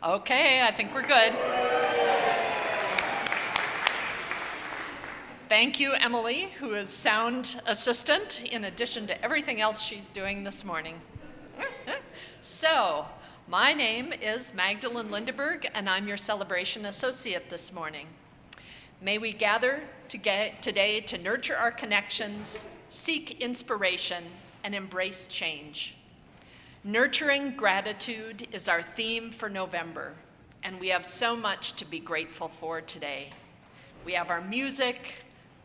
Okay, I think we're good. Thank you, Emily, who is sound assistant, in addition to everything else she's doing this morning. So, my name is Magdalene Lindeberg, and I'm your celebration associate this morning. May we gather today to nurture our connections, seek inspiration, and embrace change. Nurturing gratitude is our theme for November, and we have so much to be grateful for today. We have our music,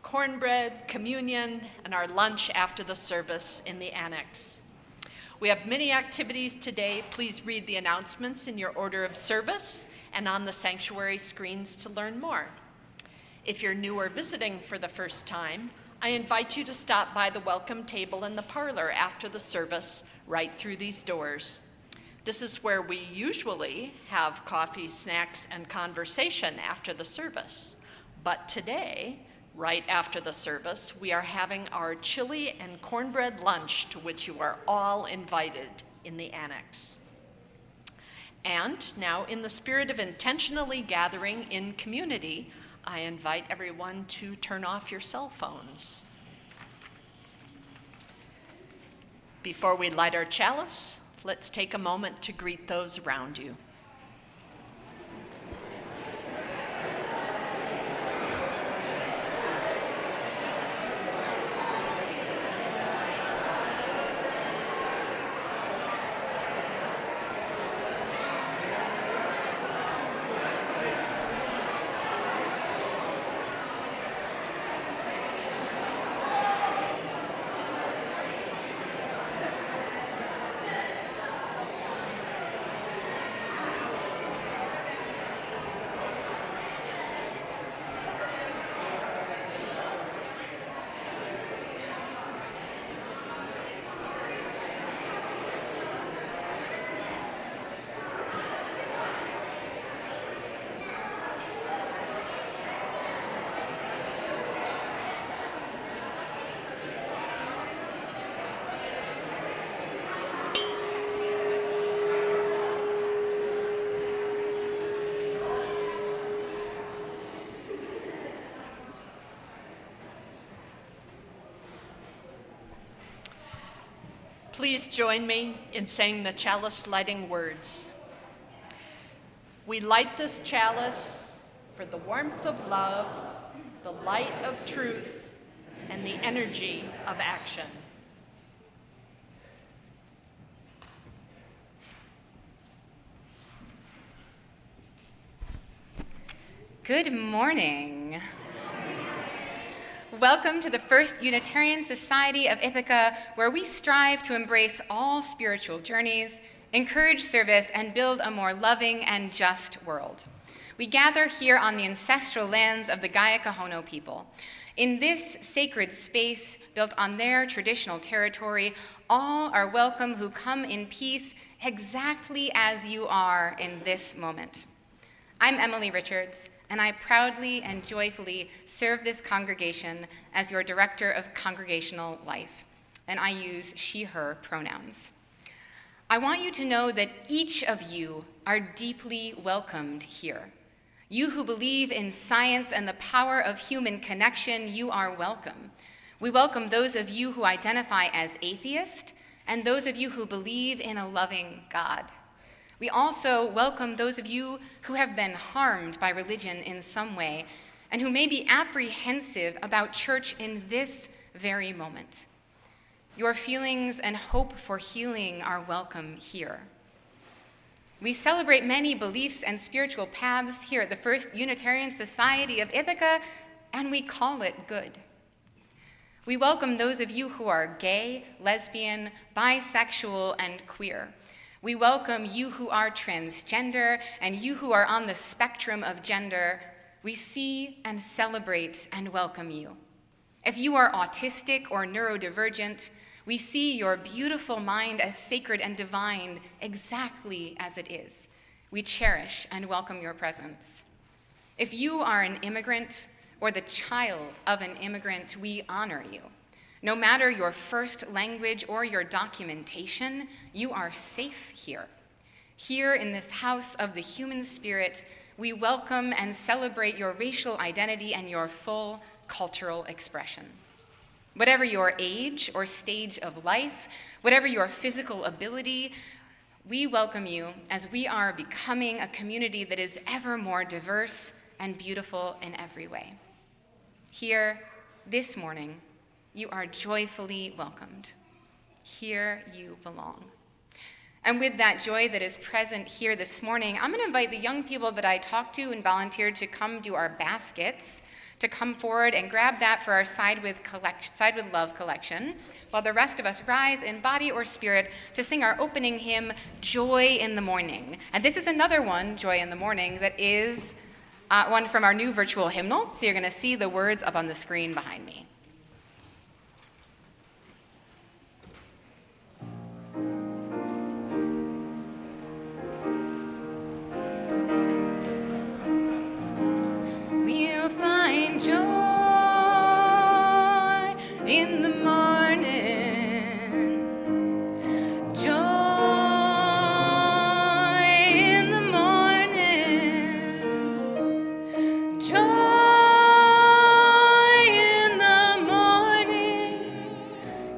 cornbread, communion, and our lunch after the service in the annex. We have many activities today. Please read the announcements in your order of service and on the sanctuary screens to learn more. If you're new or visiting for the first time, I invite you to stop by the welcome table in the parlor after the service, right through these doors. This is where we usually have coffee, snacks, and conversation after the service. But today, right after the service, we are having our chili and cornbread lunch, to which you are all invited in the annex. And now, in the spirit of intentionally gathering in community, I invite everyone to turn off your cell phones. Before we light our chalice, let's take a moment to greet those around you. Please join me in saying the chalice lighting words. We light this chalice for the warmth of love, the light of truth, and the energy of action. Good morning. Welcome to the First Unitarian Society of Ithaca, where we strive to embrace all spiritual journeys, encourage service, and build a more loving and just world. We gather here on the ancestral lands of the Gaia Kahono people. In this sacred space, built on their traditional territory, all are welcome who come in peace exactly as you are in this moment. I'm Emily Richards, and I proudly and joyfully serve this congregation as your Director of Congregational Life, and I use she, her pronouns. I want you to know that each of you are deeply welcomed here. You who believe in science and the power of human connection, you are welcome. We welcome those of you who identify as atheist and those of you who believe in a loving God. We also welcome those of you who have been harmed by religion in some way and who may be apprehensive about church in this very moment. Your feelings and hope for healing are welcome here. We celebrate many beliefs and spiritual paths here at the First Unitarian Society of Ithaca, and we call it good. We welcome those of you who are gay, lesbian, bisexual, and queer. We welcome you who are transgender and you who are on the spectrum of gender. We see and celebrate and welcome you. If you are autistic or neurodivergent, we see your beautiful mind as sacred and divine exactly as it is. We cherish and welcome your presence. If you are an immigrant or the child of an immigrant, we honor you. No matter your first language or your documentation, you are safe here. Here in this house of the human spirit, we welcome and celebrate your racial identity and your full cultural expression. Whatever your age or stage of life, whatever your physical ability, we welcome you as we are becoming a community that is ever more diverse and beautiful in every way. Here, this morning, you are joyfully welcomed. Here you belong. And with that joy that is present here this morning, I'm going to invite the young people that I talked to and volunteered to come do our baskets, to come forward and grab that for our Side with Love collection, while the rest of us rise in body or spirit to sing our opening hymn, Joy in the Morning. And this is another one, Joy in the Morning, that is one from our new virtual hymnal, so you're going to see the words up on the screen behind me. We'll find joy in the morning, joy in the morning, joy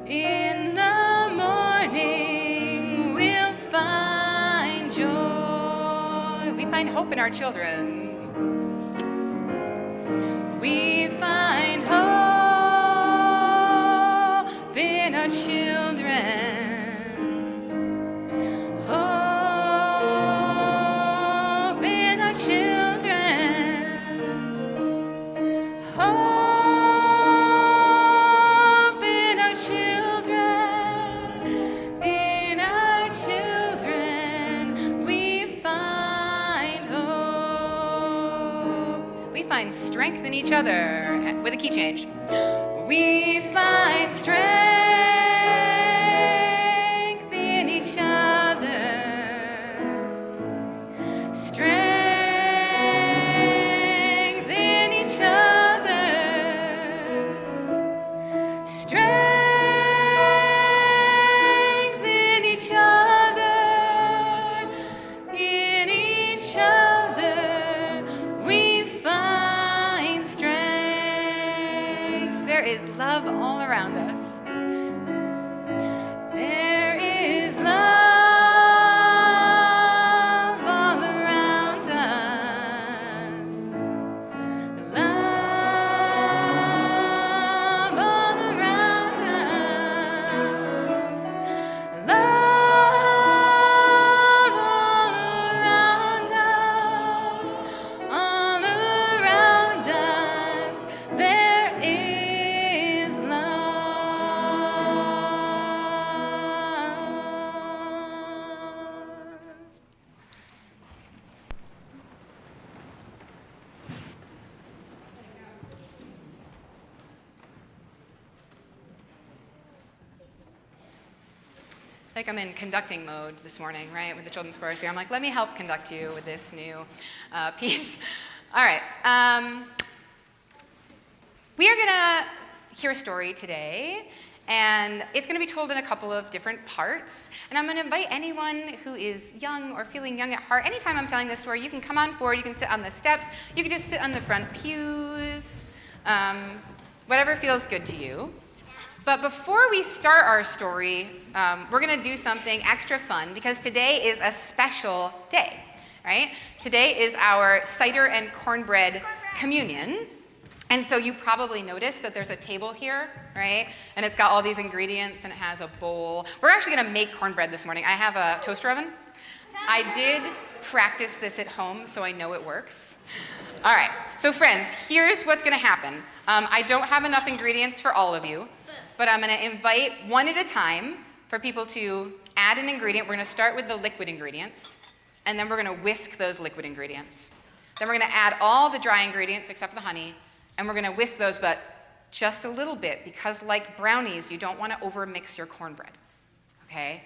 in the morning we'll find joy. We find hope in our children. We find hope in our children. Hope in our children. Hope in our children. In our children, we find hope. We find strength in each other with a key change. We find strength in each other. Strength in each other. Strength in each other. In each other, we find strength. There is love all around us. There is love all around us. Love all around us. Love all around us. All around us. There is love. Like I'm in conducting mode this morning, right, with the children's chorus here. I'm like, let me help conduct you with this new piece. All right. We are going to hear a story today, and it's going to be told in a couple of different parts. And I'm going to invite anyone who is young or feeling young at heart. Anytime I'm telling this story, you can come on forward. You can sit on the steps. You can just sit on the front pews, whatever feels good to you. But before we start our story, we're going to do something extra fun because today is a special day, right? Today is our cider and cornbread communion. And so you probably noticed that there's a table here, right? And it's got all these ingredients and it has a bowl. We're actually going to make cornbread this morning. I have a toaster oven. I did practice this at home, so I know it works. All right, so friends, here's what's going to happen. I don't have enough ingredients for all of you, but I'm going to invite one at a time for people to add an ingredient. We're going to start with the liquid ingredients, and then we're going to whisk those liquid ingredients. Then we're going to add all the dry ingredients except for the honey, and we're going to whisk those, but just a little bit, because like brownies, you don't want to overmix your cornbread, okay?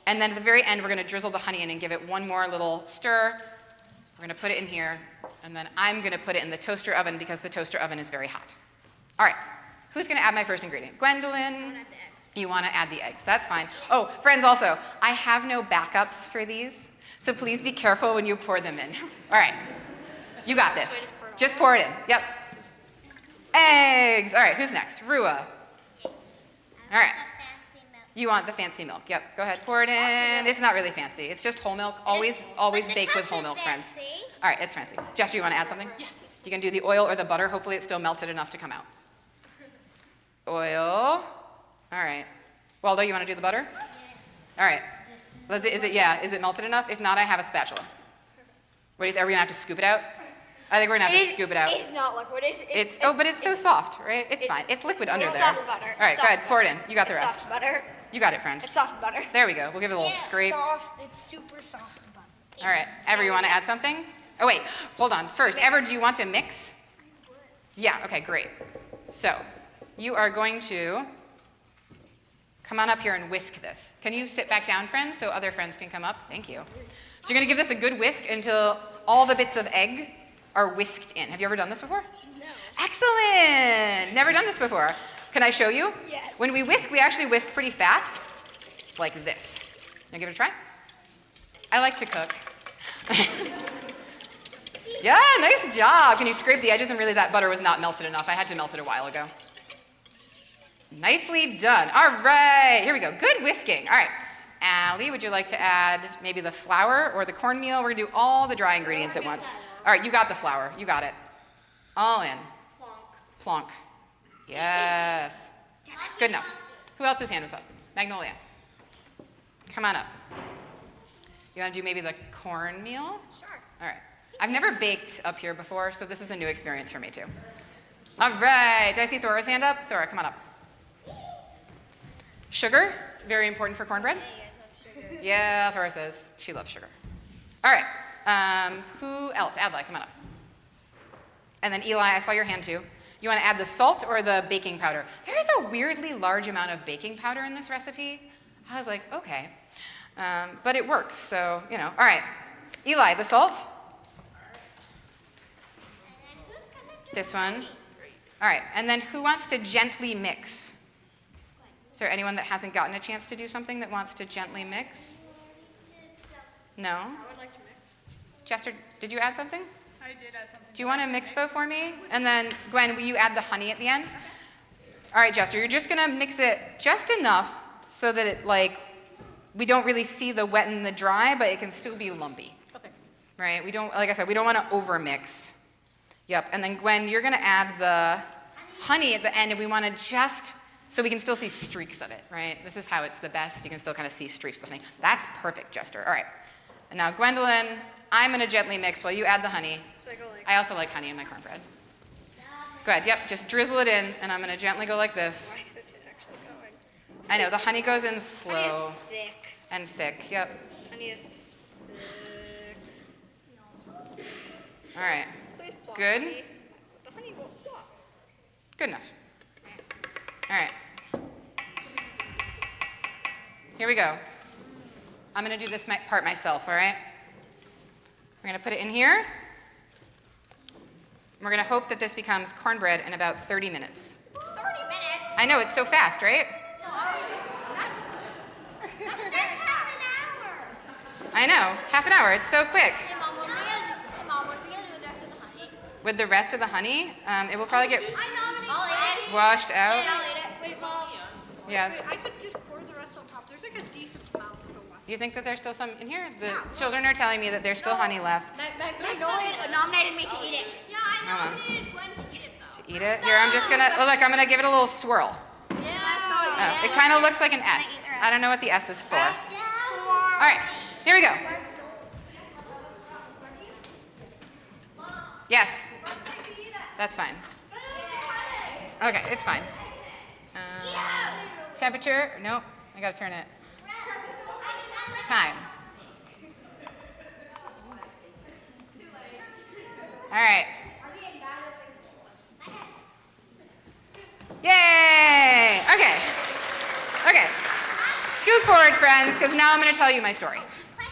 And then at the very end, we're going to drizzle the honey in and give it one more little stir. We're going to put it in here, and then I'm going to put it in the toaster oven because the toaster oven is very hot. All right, who's going to add my first ingredient? Gwendolyn? You want to add the eggs. That's fine. Oh, friends, also, I have no backups for these. So please be careful when you pour them in. All right, you got this. Just pour it in, yep. Eggs, all right, who's next? Rua. All right. You want the fancy milk, yep. Go ahead, pour it in. It's not really fancy, it's just whole milk. Always bake with whole milk, friends. All right, it's fancy. Jess, you want to add something? Yeah. You can do the oil or the butter. Hopefully it's still melted enough to come out. Oil. All right. Waldo, you want to do the butter? Yes. All right. Is it melted enough? If not, I have a spatula. What do you think? Are we going to have to scoop it out? I think we're going to have to scoop it out. It's not liquid. But it's so soft, right? It's fine. It's liquid under there. Soft butter. All right, go ahead. Pour it in. You got the rest. Soft butter. You got it, friend. It's soft butter. There we go. We'll give it a little scrape. Soft. It's super soft butter. All right. Ever, you want to add something? Oh, wait. Hold on. First, Ever, do you want to mix? Yeah, okay, great. So, you are going to come on up here and whisk this. Can you sit back down, friends, so other friends can come up? Thank you. So you're going to give this a good whisk until all the bits of egg are whisked in. Have you ever done this before? No. Excellent! Never done this before. Can I show you? Yes. When we whisk, we actually whisk pretty fast, like this. Now give it a try. I like to cook. Yeah, nice job. Can you scrape the edges? And really, that butter was not melted enough. I had to melt it a while ago. Nicely done. All right, here we go. Good whisking. All right. Allie, would you like to add maybe the flour or the cornmeal? We're going to do all the dry ingredients at once. All right, you got the flour. You got it. All in. Plonk. Yes. Good enough. Who else's hand was up? Magnolia. Come on up. You want to do maybe the cornmeal? Sure. All right. I've never baked up here before, so this is a new experience for me too. All right. Do I see Thora's hand up? Thora, come on up. Sugar, very important for cornbread. Yeah, Thora says she loves sugar. All right. Who else? Adlai, come on up. And then Eli, I saw your hand too. You want to add the salt or the baking powder? There's a weirdly large amount of baking powder in this recipe. I was like, okay. But it works, so, you know. All right. Eli, the salt? This one. All right. And then who wants to gently mix? Is there anyone that hasn't gotten a chance to do something that wants to gently mix? No? I would like to mix. Jester, did you add something? I did add something. Do you want to mix though for me? And then Gwen, will you add the honey at the end? All right, Jester, you're just gonna mix it just enough so that it we don't really see the wet and the dry, but it can still be lumpy. Okay. Right? We don't, like I said, we don't want to over mix. Yep. And then Gwen, you're gonna add the honey at the end, and we want to just so we can still see streaks of it, right? This is how it's the best. You can still kind of see streaks of the honey. That's perfect, Jester. All right. And now Gwendolyn, I'm gonna gently mix while you add the honey. So I go like. I also like honey in my cornbread. Go ahead, yep, just drizzle it in, and I'm gonna gently go like this. Why is it actually going? I know, the honey goes in Honey slow is thick. and thick, yep. Honey is thick. All right, Please plop Good. me. The honey will plop. good enough. All right. Here we go. I'm gonna do this part myself, all right? We're gonna put it in here. We're gonna hope that this becomes cornbread in about 30 minutes. 30 minutes? I know, it's so fast, right? No, that's half an hour. I know, half an hour, it's so quick. Hey, Mom, what are we gonna do with the rest of the honey? With the rest of the honey, it will probably get I'll eat it. washed out. I'll eat it. Wait, Mom. Yes. I could just pour the rest on top. There's like a decent amount still left. Do you think that there's still some in here? The children are telling me that there's still honey left. Magnolia nominated me to eat it. Yeah, Hold on. nominated Gwen to eat it though. To eat it? Here, I'm just gonna, look, I'm gonna give it a little swirl. Oh, it kind of looks like an S. I don't know what the S is for. All right, here we go. Yes. That's fine. Okay, it's fine. Temperature? Nope, I gotta turn it. Time. All right. Yay! Okay. Okay. Scoot forward, friends, because now I'm going to tell you my story. Go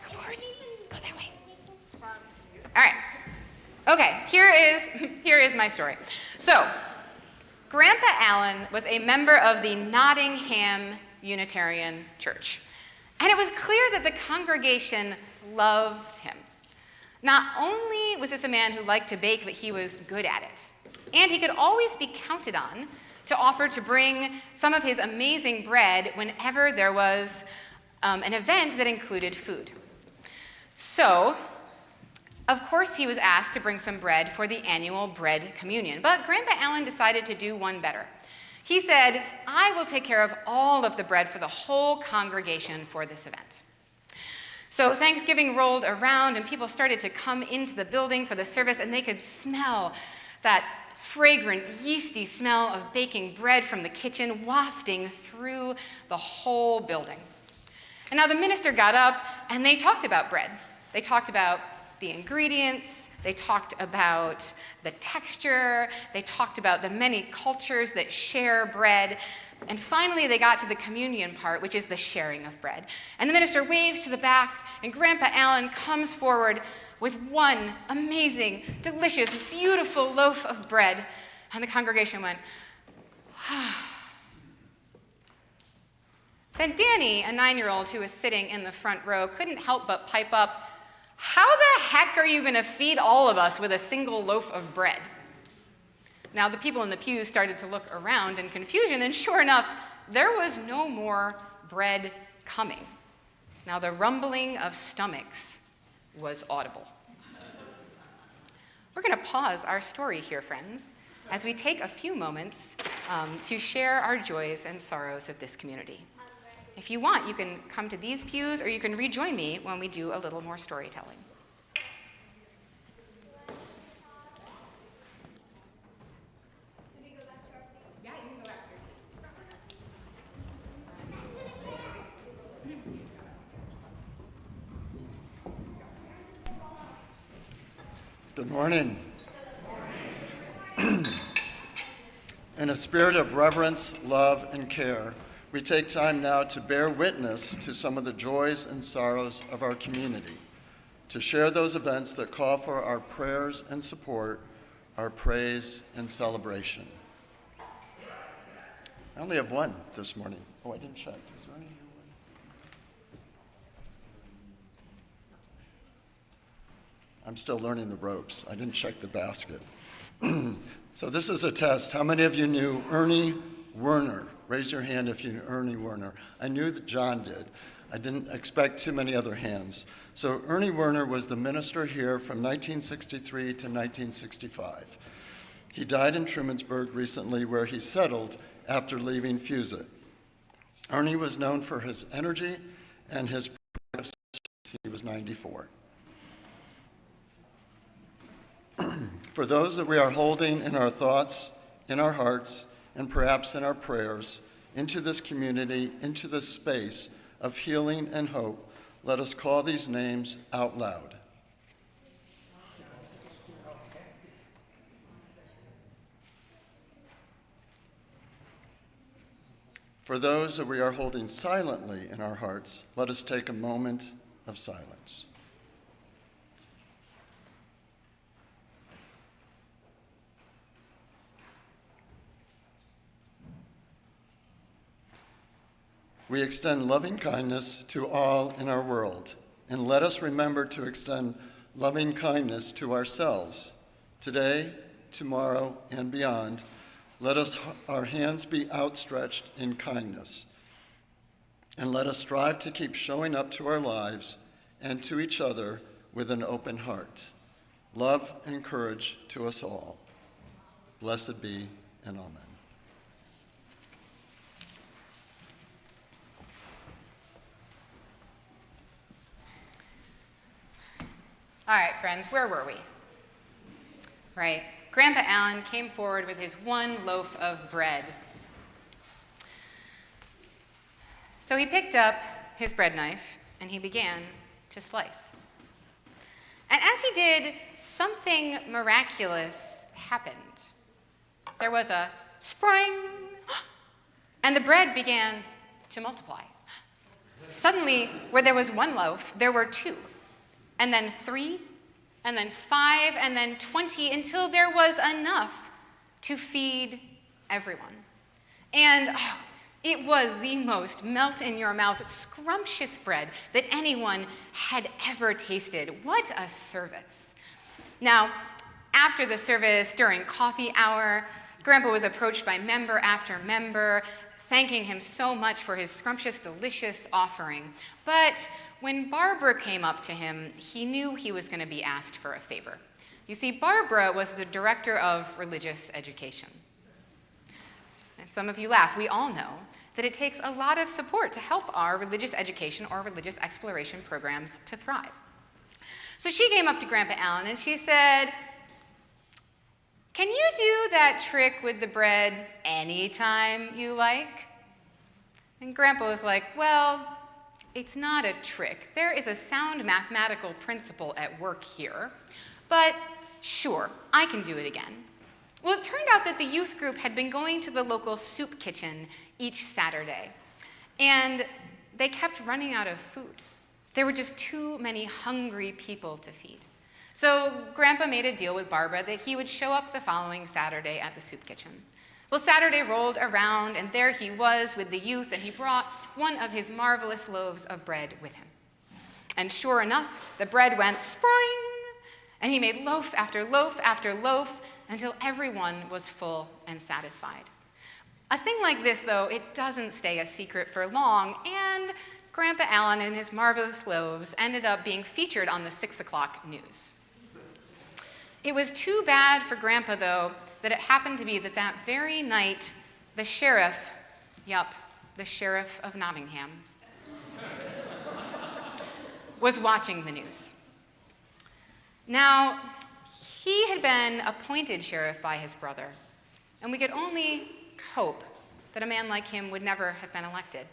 forward. Go that way. All right. Okay, here is my story. So, Grandpa Allen was a member of the Nottingham Unitarian Church. And it was clear that the congregation loved him. Not only was this a man who liked to bake, but he was good at it. And he could always be counted on to offer to bring some of his amazing bread whenever there was an event that included food. So, of course, he was asked to bring some bread for the annual bread communion. But Grandpa Allen decided to do one better. He said, "I will take care of all of the bread for the whole congregation for this event." So Thanksgiving rolled around, and people started to come into the building for the service, and they could smell that fragrant, yeasty smell of baking bread from the kitchen wafting through the whole building. And now the minister got up, and they talked about bread. They talked about the ingredients, they talked about the texture, they talked about the many cultures that share bread, and finally they got to the communion part, which is the sharing of bread. And the minister waves to the back, and Grandpa Allen comes forward with one amazing, delicious, beautiful loaf of bread, and the congregation went, Then Danny, a 9-year-old who was sitting in the front row, couldn't help but pipe up, "How the heck are you going to feed all of us with a single loaf of bread?" Now, the people in the pews started to look around in confusion, and sure enough, there was no more bread coming. Now, the rumbling of stomachs was audible. We're going to pause our story here, friends, as we take a few moments to share our joys and sorrows of this community. If you want, you can come to these pews, or you can rejoin me when we do a little more storytelling. Yeah, you can go back here. Good morning. In a spirit of reverence, love, and care, we take time now to bear witness to some of the joys and sorrows of our community, to share those events that call for our prayers and support, our praise and celebration. I only have one this morning. Oh, I didn't check. Is there any here? I'm still learning the ropes. I didn't check the basket. So this is a test. How many of you knew Ernie Werner? Raise your hand if you knew Ernie Werner. I knew that John did. I didn't expect too many other hands. So Ernie Werner was the minister here from 1963 to 1965. He died in Trumansburg recently, where he settled after leaving FUSIT. Ernie was known for his energy and his pride. He was 94. For those that we are holding in our thoughts, in our hearts, and perhaps in our prayers, into this community, into this space of healing and hope, let us call these names out loud. For those that we are holding silently in our hearts, let us take a moment of silence. We extend loving kindness to all in our world, and let us remember to extend loving kindness to ourselves. Today, tomorrow, and beyond, let our hands be outstretched in kindness, and let us strive to keep showing up to our lives and to each other with an open heart. Love and courage to us all. Blessed be, and amen. All right, friends, where were we? Right. Grandpa Allen came forward with his one loaf of bread. So he picked up his bread knife and he began to slice. And as he did, something miraculous happened. There was a spring, and the bread began to multiply. Suddenly, where there was one loaf, there were two. And then 3, and then 5, and then 20, until there was enough to feed everyone. And It was the most melt-in-your-mouth, scrumptious bread that anyone had ever tasted. What a service. Now, after the service, during coffee hour, Grandpa was approached by member after member, thanking him so much for his scrumptious, delicious offering. But when Barbara came up to him, he knew he was going to be asked for a favor. You see, Barbara was the director of religious education. And some of you laugh. We all know that it takes a lot of support to help our religious education or religious exploration programs to thrive. So she came up to Grandpa Allen and she said, "Can you do that trick with the bread anytime you like?" And Grandpa was like, "Well, it's not a trick. There is a sound mathematical principle at work here, but sure, I can do it again." Well, it turned out that the youth group had been going to the local soup kitchen each Saturday, and they kept running out of food. There were just too many hungry people to feed. So Grandpa made a deal with Barbara that he would show up the following Saturday at the soup kitchen. Well, Saturday rolled around, and there he was with the youth, and he brought one of his marvelous loaves of bread with him. And sure enough, the bread went spring, and he made loaf after loaf after loaf until everyone was full and satisfied. A thing like this, though, it doesn't stay a secret for long, and Grandpa Allen and his marvelous loaves ended up being featured on the 6 o'clock news. It was too bad for Grandpa, though, that it happened to be that very night, the sheriff of Nottingham, was watching the news. Now, he had been appointed sheriff by his brother, and we could only hope that a man like him would never have been elected.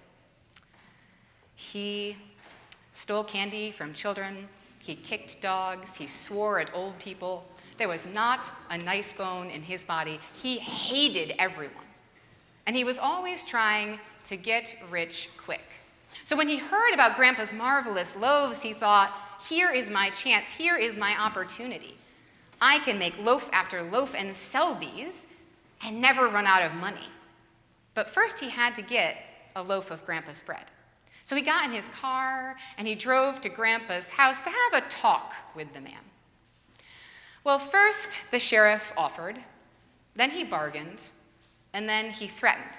He stole candy from children, he kicked dogs, he swore at old people. There was not a nice bone in his body. He hated everyone. And he was always trying to get rich quick. So when he heard about Grandpa's marvelous loaves, he thought, here is my chance, here is my opportunity. I can make loaf after loaf and sell these and never run out of money. But first he had to get a loaf of Grandpa's bread. So he got in his car and he drove to Grandpa's house to have a talk with the man. Well, first the sheriff offered, then he bargained, and then he threatened.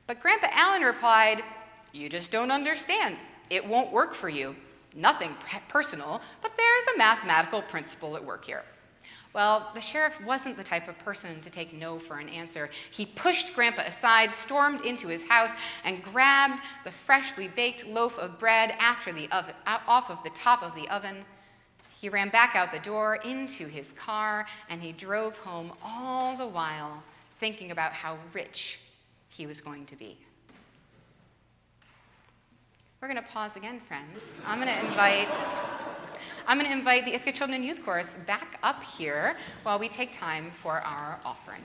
But Grandpa Allen replied, "You just don't understand. It won't work for you. Nothing personal, but there's a mathematical principle at work here." Well, the sheriff wasn't the type of person to take no for an answer. He pushed Grandpa aside, stormed into his house, and grabbed the freshly baked loaf of bread off of the top of the oven. He ran back out the door into his car, and he drove home all the while thinking about how rich he was going to be. We're going to pause again, friends. I'm going to invite the Ithaca Children Youth Chorus back up here while we take time for our offering.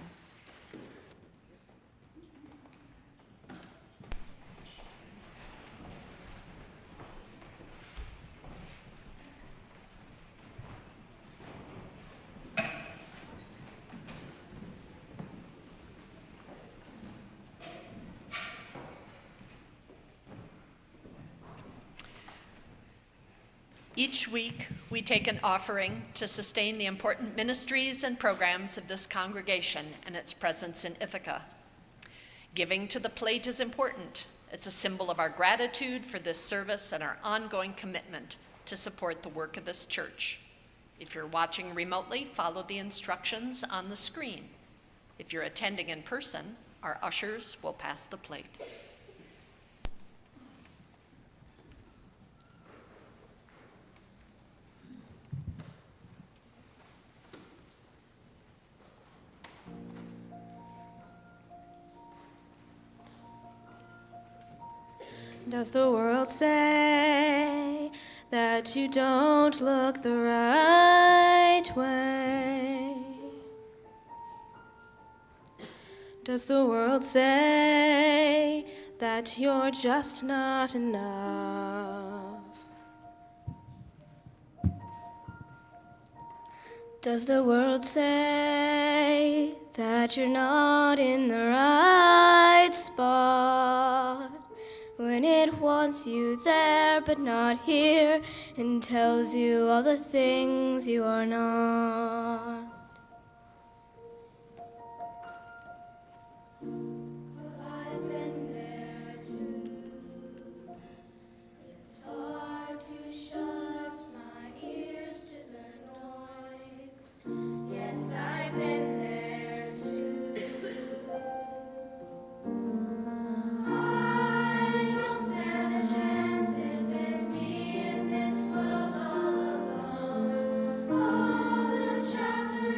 Each week, we take an offering to sustain the important ministries and programs of this congregation and its presence in Ithaca. Giving to the plate is important. It's a symbol of our gratitude for this service and our ongoing commitment to support the work of this church. If you're watching remotely, follow the instructions on the screen. If you're attending in person, our ushers will pass the plate. Does the world say that you don't look the right way? Does the world say that you're just not enough? Does the world say that you're not in the right spot? when it wants you there but not here, and tells you all the things you are not. Well, I've been there too. It's hard to shut my ears to the noise. Yes, I've been there too. I don't stand a chance if it's me in this world all alone. All the chatter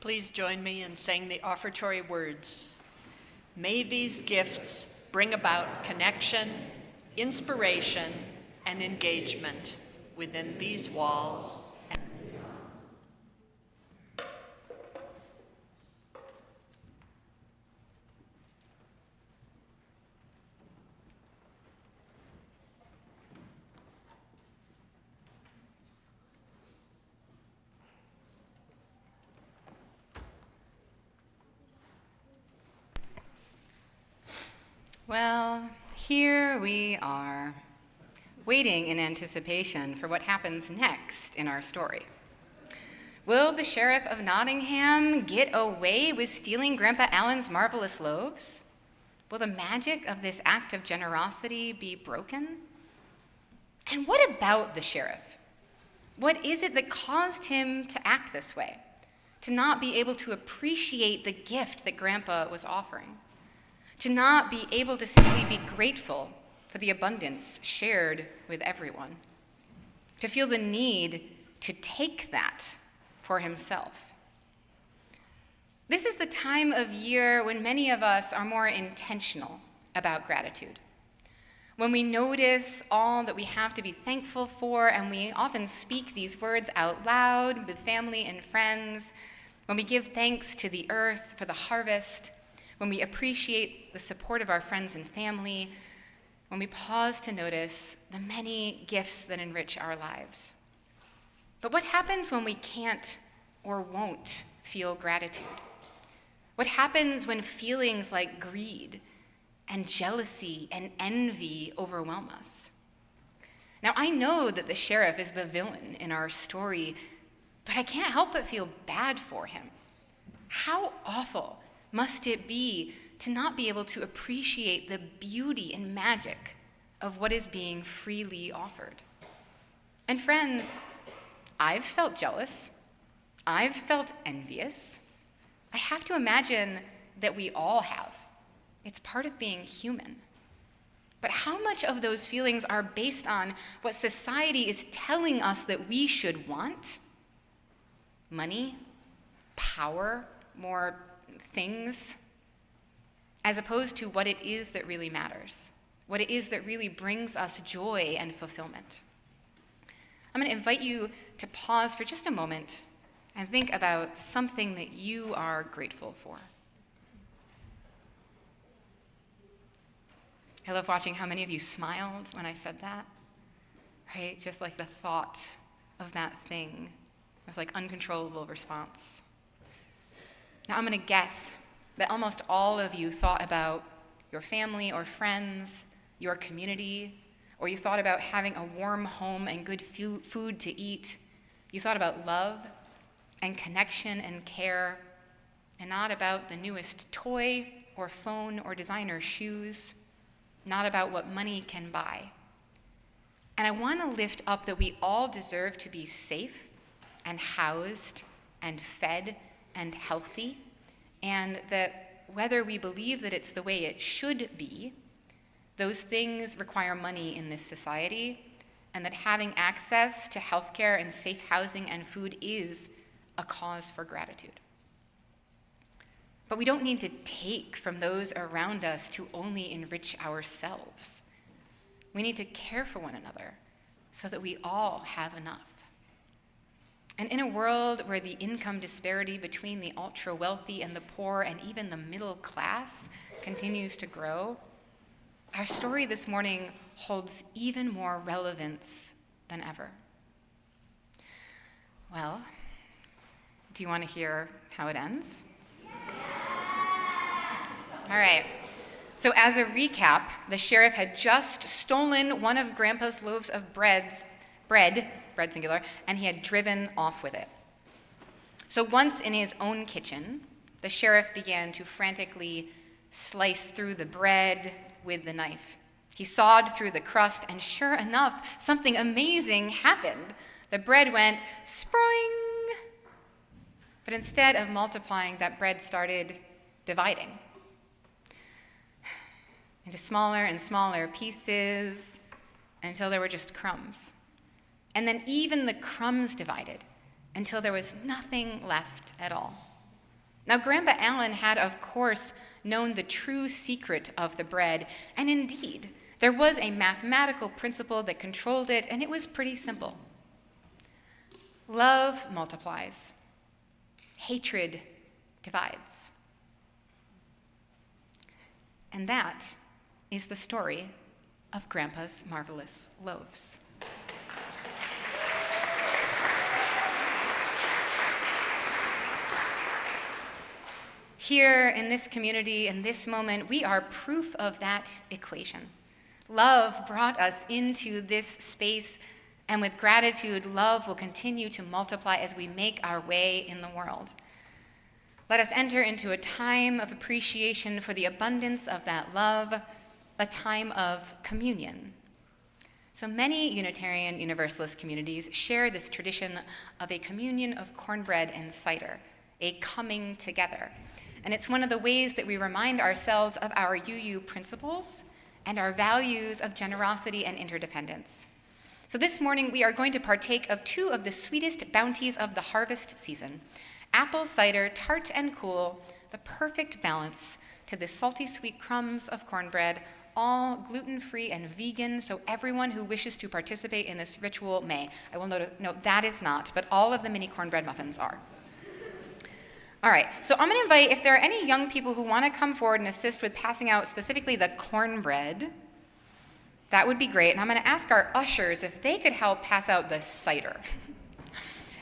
Please join me in saying the offertory words. May these gifts bring about connection, inspiration, and engagement within these walls. Well, here we are, waiting in anticipation for what happens next in our story. Will the Sheriff of Nottingham get away with stealing Grandpa Allen's marvelous loaves? Will the magic of this act of generosity be broken? And what about the sheriff? What is it that caused him to act this way? To not be able to appreciate the gift that Grandpa was offering? To not be able to simply be grateful for the abundance shared with everyone? To feel the need to take that for himself? This is the time of year when many of us are more intentional about gratitude. When we notice all that we have to be thankful for, and we often speak these words out loud with family and friends. When we give thanks to the earth for the harvest. When we appreciate the support of our friends and family. When we pause to notice the many gifts that enrich our lives. But what happens when we can't or won't feel gratitude? What happens when feelings like greed and jealousy and envy overwhelm us? Now, I know that the sheriff is the villain in our story, but I can't help but feel bad for him. How awful must it be to not be able to appreciate the beauty and magic of what is being freely offered? And friends, I've felt jealous. I've felt envious. I have to imagine that we all have. It's part of being human. But how much of those feelings are based on what society is telling us that we should want? Money, power, more things, as opposed to what it is that really matters, what it is that really brings us joy and fulfillment. I'm going to invite you to pause for just a moment and think about something that you are grateful for. I love watching how many of you smiled when I said that, right? Just like the thought of that thing was like uncontrollable response. Now I'm going to guess that almost all of you thought about your family or friends, your community, or you thought about having a warm home and good food to eat. You thought about love and connection and care, and not about the newest toy or phone or designer shoes, not about what money can buy. And I want to lift up that we all deserve to be safe and housed and fed and healthy, and that whether we believe that it's the way it should be, those things require money in this society, and that having access to healthcare and safe housing and food is a cause for gratitude. But we don't need to take from those around us to only enrich ourselves. We need to care for one another so that we all have enough. And in a world where the income disparity between the ultra-wealthy and the poor and even the middle class continues to grow, our story this morning holds even more relevance than ever. Well, do you want to hear how it ends? All right. So as a recap, the sheriff had just stolen one of Grandpa's loaves of bread singular, and he had driven off with it. So once in his own kitchen, the sheriff began to frantically slice through the bread with the knife. He sawed through the crust, and sure enough, something amazing happened. The bread went spring. But instead of multiplying, that bread started dividing into smaller and smaller pieces until there were just crumbs. And then even the crumbs divided until there was nothing left at all. Now, Grandpa Allen had, of course, known the true secret of the bread, and indeed, there was a mathematical principle that controlled it, and it was pretty simple. Love multiplies. Hatred divides. And that is the story of Grandpa's marvelous loaves. Here in this community, in this moment, we are proof of that equation. Love brought us into this space, and with gratitude, love will continue to multiply as we make our way in the world. Let us enter into a time of appreciation for the abundance of that love, a time of communion. So many Unitarian Universalist communities share this tradition of a communion of cornbread and cider, a coming together. And it's one of the ways that we remind ourselves of our UU principles and our values of generosity and interdependence. So this morning, we are going to partake of two of the sweetest bounties of the harvest season: apple cider, tart and cool, the perfect balance to the salty sweet crumbs of cornbread, all gluten-free and vegan, so everyone who wishes to participate in this ritual may. I will note that is not, but all of the mini cornbread muffins are. All right, so I'm going to invite, if there are any young people who want to come forward and assist with passing out specifically the cornbread, that would be great. And I'm going to ask our ushers if they could help pass out the cider.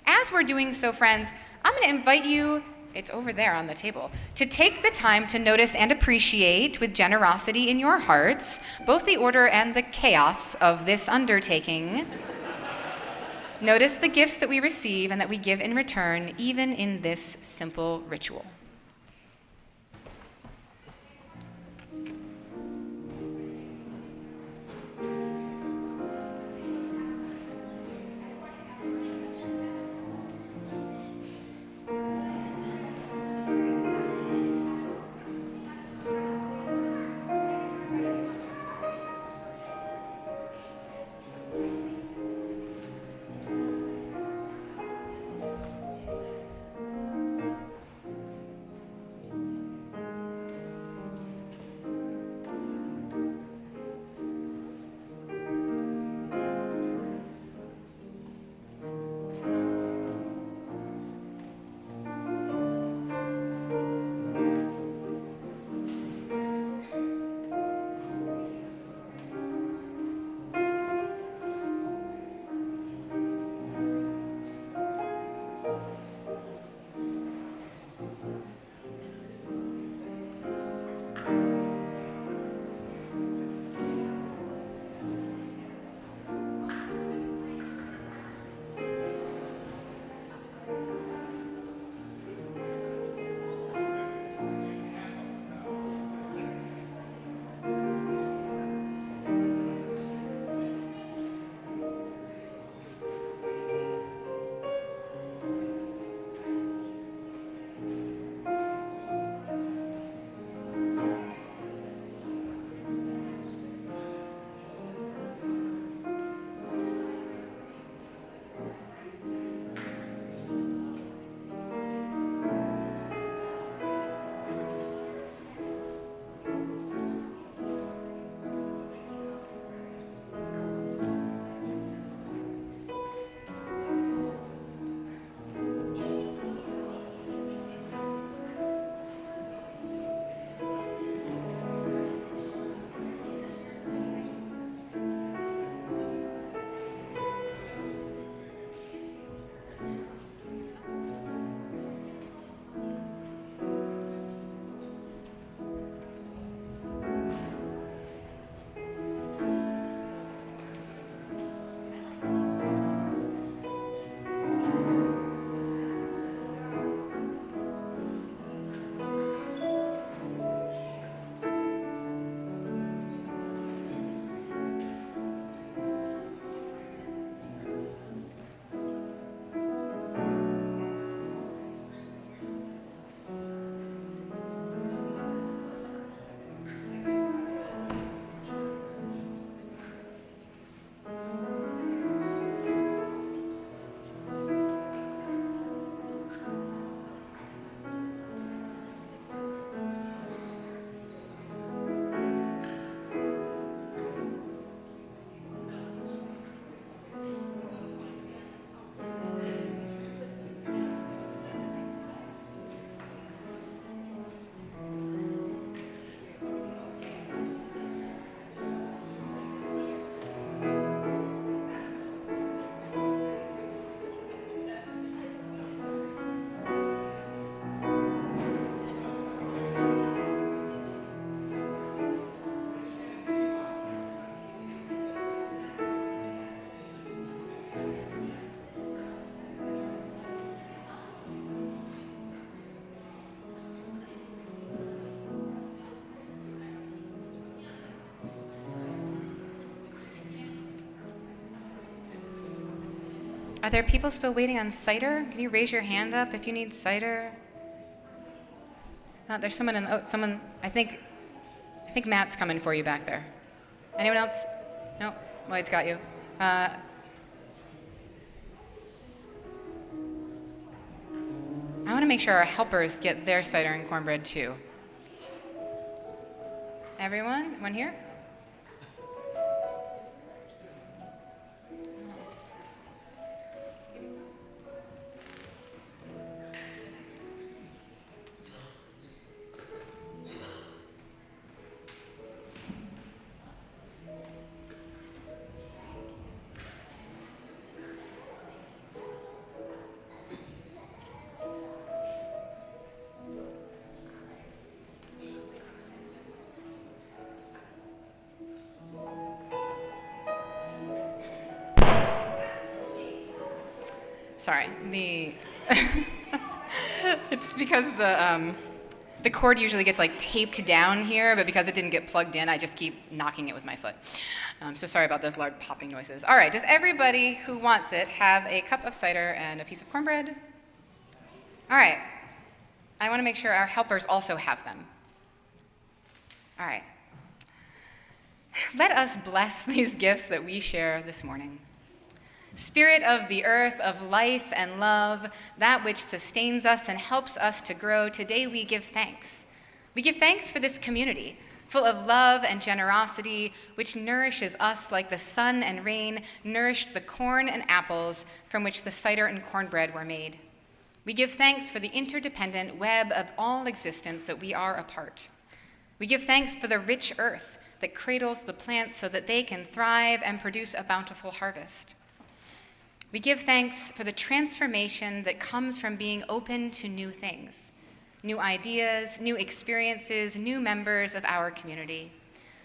As we're doing so, friends, I'm going to invite you, it's over there on the table, to take the time to notice and appreciate with generosity in your hearts both the order and the chaos of this undertaking. Notice the gifts that we receive and that we give in return, even in this simple ritual. Are there people still waiting on cider? Can you raise your hand up if you need cider? No, there's someone I think Matt's coming for you back there. Anyone else? No? Lloyd's got you. I want to make sure our helpers get their cider and cornbread too. Everyone? One here? Sorry, it's because the cord usually gets like taped down here, but because it didn't get plugged in, I just keep knocking it with my foot. So sorry about those loud popping noises. All right, does everybody who wants it have a cup of cider and a piece of cornbread? All right, I want to make sure our helpers also have them. All right. Let us bless these gifts that we share this morning. Spirit of the earth, of life and love, that which sustains us and helps us to grow, today we give thanks. We give thanks for this community, full of love and generosity, which nourishes us like the sun and rain nourished the corn and apples from which the cider and cornbread were made. We give thanks for the interdependent web of all existence that we are a part. We give thanks for the rich earth that cradles the plants so that they can thrive and produce a bountiful harvest. We give thanks for the transformation that comes from being open to new things, new ideas, new experiences, new members of our community.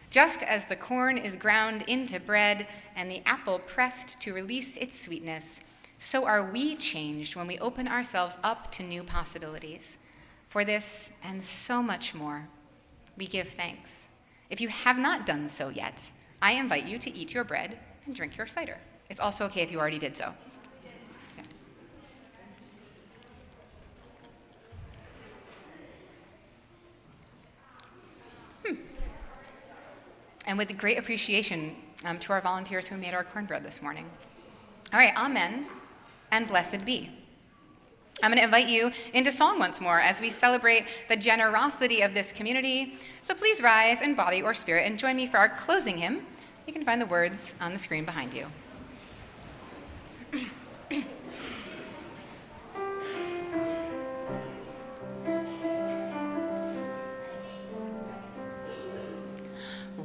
Just as the corn is ground into bread and the apple pressed to release its sweetness, so are we changed when we open ourselves up to new possibilities. For this and so much more, we give thanks. If you have not done so yet, I invite you to eat your bread and drink your cider. It's also okay if you already did so. Okay. And with great appreciation to our volunteers who made our cornbread this morning. All right, amen, and blessed be. I'm going to invite you into song once more as we celebrate the generosity of this community. So please rise in body or spirit and join me for our closing hymn. You can find the words on the screen behind you.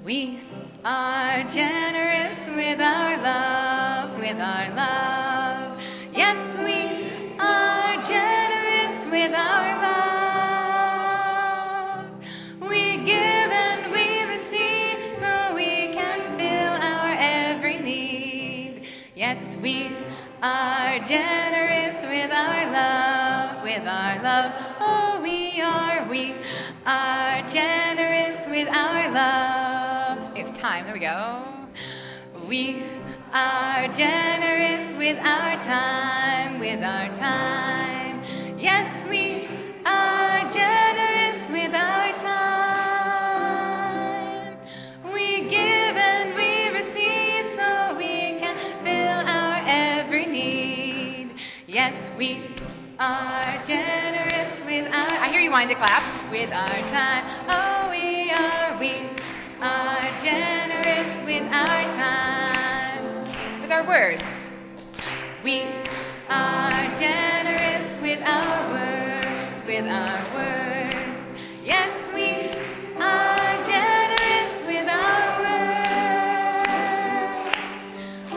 We are generous with our love, with our love. Yes, we are generous with our love. We give and we receive so we can fill our every need. Yes, we are generous with our love, with our love. Oh, we are generous with our love. It's time, there we go. We are generous with our time, with our time. Yes, we are generous with our time. We give and we receive so we can fill our every need. Yes, we are generous with our, I hear you wanting to clap, with our time. Oh, we are generous with our time. With our words. We are generous with our words, with our words. Yes, we are generous with our words.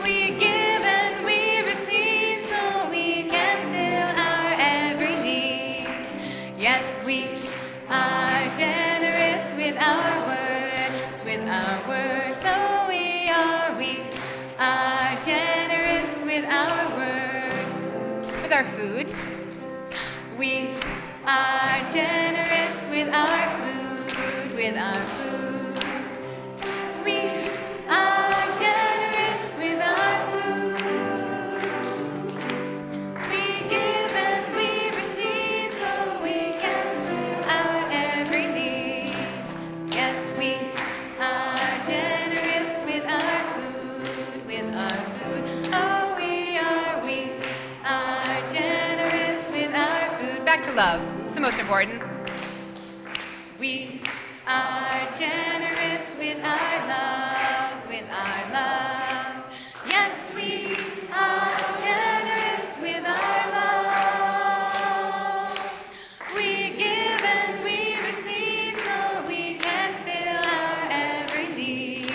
We give and we receive so we can fill our every need. Yes, we are generous with our words, with our words. Oh, we are generous with our words. With our food. We are generous with our food, with our food. We are generous with our food. love. It's the most important. We are generous with our love, with our love. Yes, we are generous with our love. We give and we receive so we can fill our every need.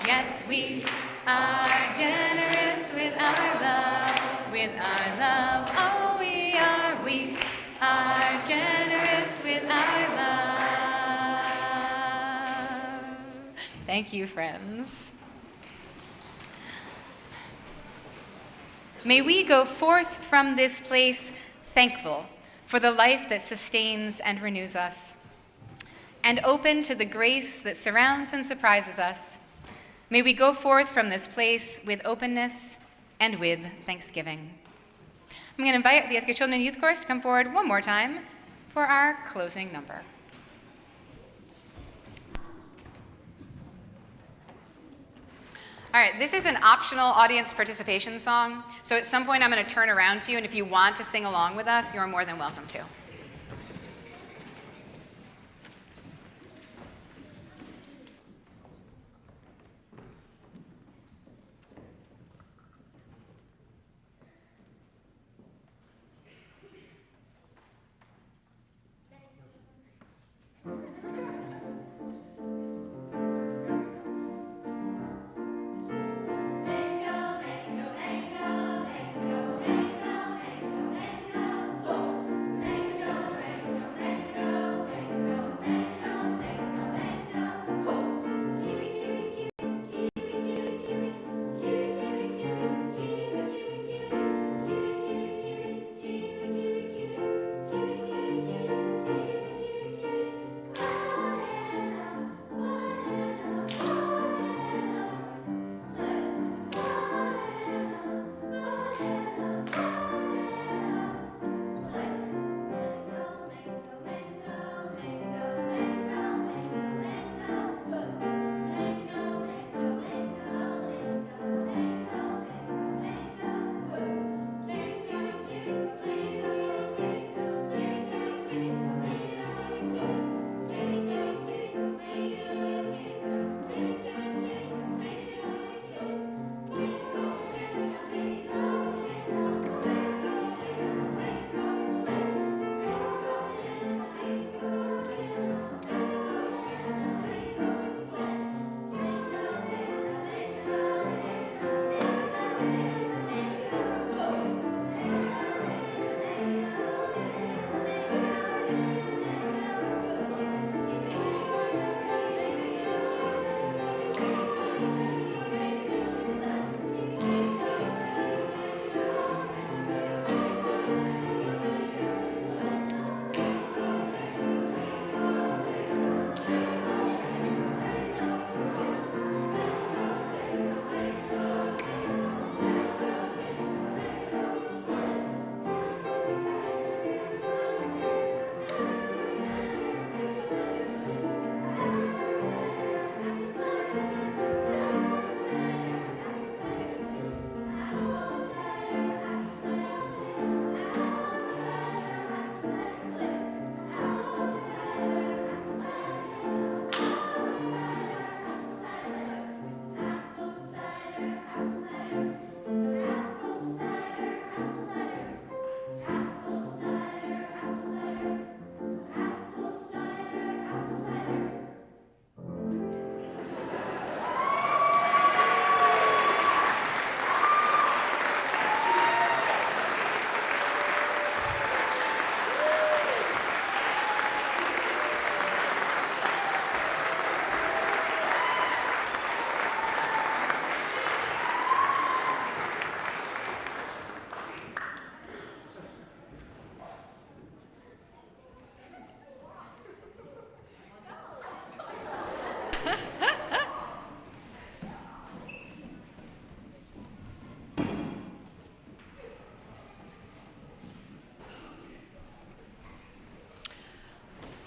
Yes, we are generous with our love, with our love. Oh, we are generous with our love. Thank you, friends. May we go forth from this place thankful for the life that sustains and renews us, and open to the grace that surrounds and surprises us. May we go forth from this place with openness and with thanksgiving. I'm going to invite the Ithaca Children and Youth Chorus to come forward one more time for our closing number. All right, this is an optional audience participation song, so at some point I'm going to turn around to you, and if you want to sing along with us, you're more than welcome to.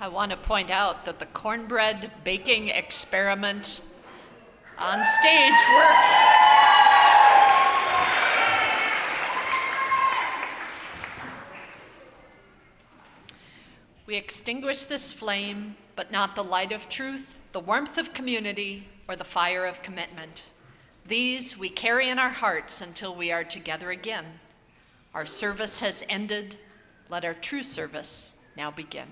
I want to point out that the cornbread baking experiment on stage worked. We extinguish this flame, but not the light of truth, the warmth of community, or the fire of commitment. These we carry in our hearts until we are together again. Our service has ended. Let our true service now begin.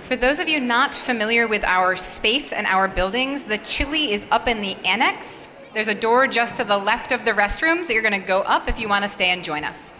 For those of you not familiar with our space and our buildings, the chili is up in the annex. There's a door just to the left of the restrooms that you're going to go up if you want to stay and join us.